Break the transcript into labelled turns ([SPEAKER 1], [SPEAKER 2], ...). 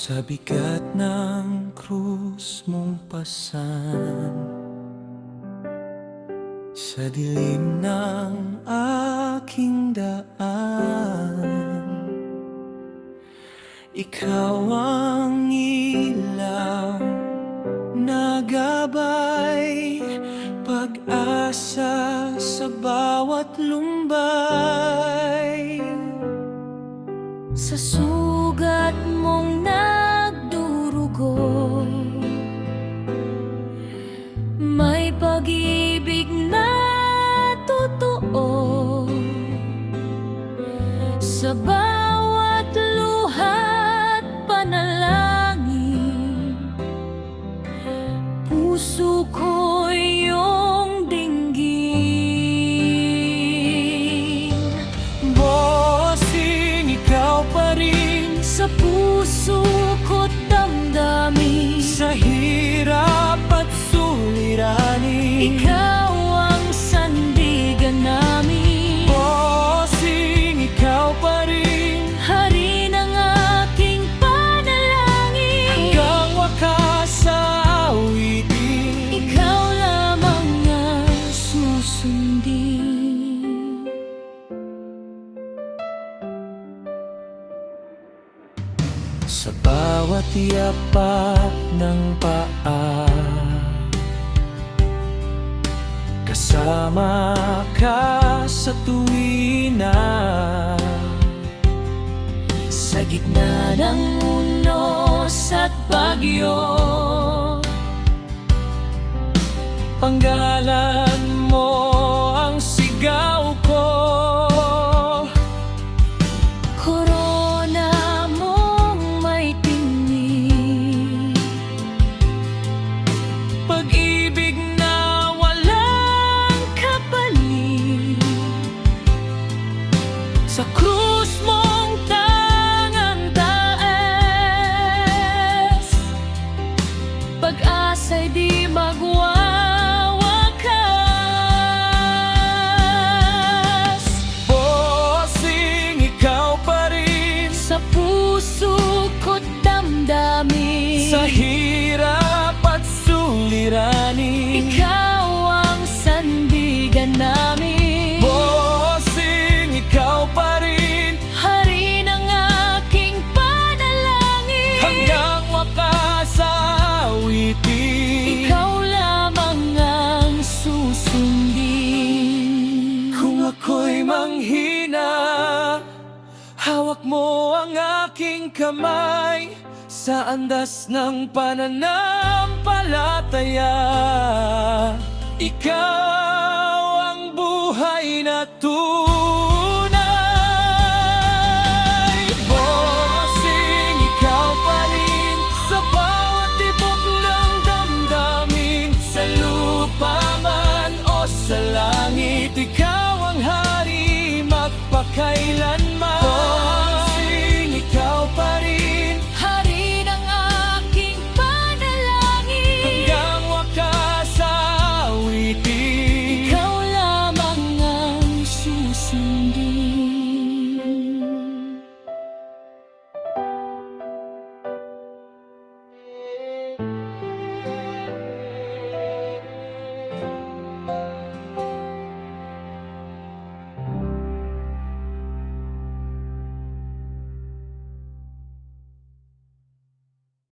[SPEAKER 1] Sa bigat ng krus mong pasan, sa dilim ng aking daan, ikaw ang ilaw na gabay, pag-asa sa bawat lumbay.
[SPEAKER 2] Sa sugat mong nagdurugo, may pag-ibig na totoo. Sa bawat luha't panalangin, puso ko'y iyong dinggin.
[SPEAKER 1] Bossing, ikaw pa rin
[SPEAKER 2] Sa puso ko't damdamin,
[SPEAKER 1] sa hirap at suliranin.
[SPEAKER 2] ikaw ang sandigan namin.
[SPEAKER 1] Bossing, ikaw pa rin
[SPEAKER 2] Hari ng aking panalangin,
[SPEAKER 1] hanggang wakas sa awitin.
[SPEAKER 2] ikaw lamang ang susundin.
[SPEAKER 1] Sa bawat yapak ng paa, kasama ka sa tuwina.
[SPEAKER 2] Sa gitna ng unos at bagyo,
[SPEAKER 1] Panggalan mo ang sigaw ko.
[SPEAKER 2] korona mong may tinig,
[SPEAKER 1] Pag-ibig na walang
[SPEAKER 2] kapalit.
[SPEAKER 1] sa krus mong tangang taas,
[SPEAKER 2] Pag-asa'y di magwawakas.
[SPEAKER 1] Bossing, ikaw pa rin
[SPEAKER 2] Sa puso ko't damdamin,
[SPEAKER 1] sa hirap at suliranin.
[SPEAKER 2] ikaw ang sandigan namin.
[SPEAKER 1] Bossing, ikaw pa rin
[SPEAKER 2] Hari ng aking panalangin,
[SPEAKER 1] hanggang wakas sa awitin.
[SPEAKER 2] ikaw lamang ang susundin.
[SPEAKER 1] Kung ako'y manghina, hawak mo ang aking kamay sa andas ng pananampalataya. Ikaw ang buhay na tunay.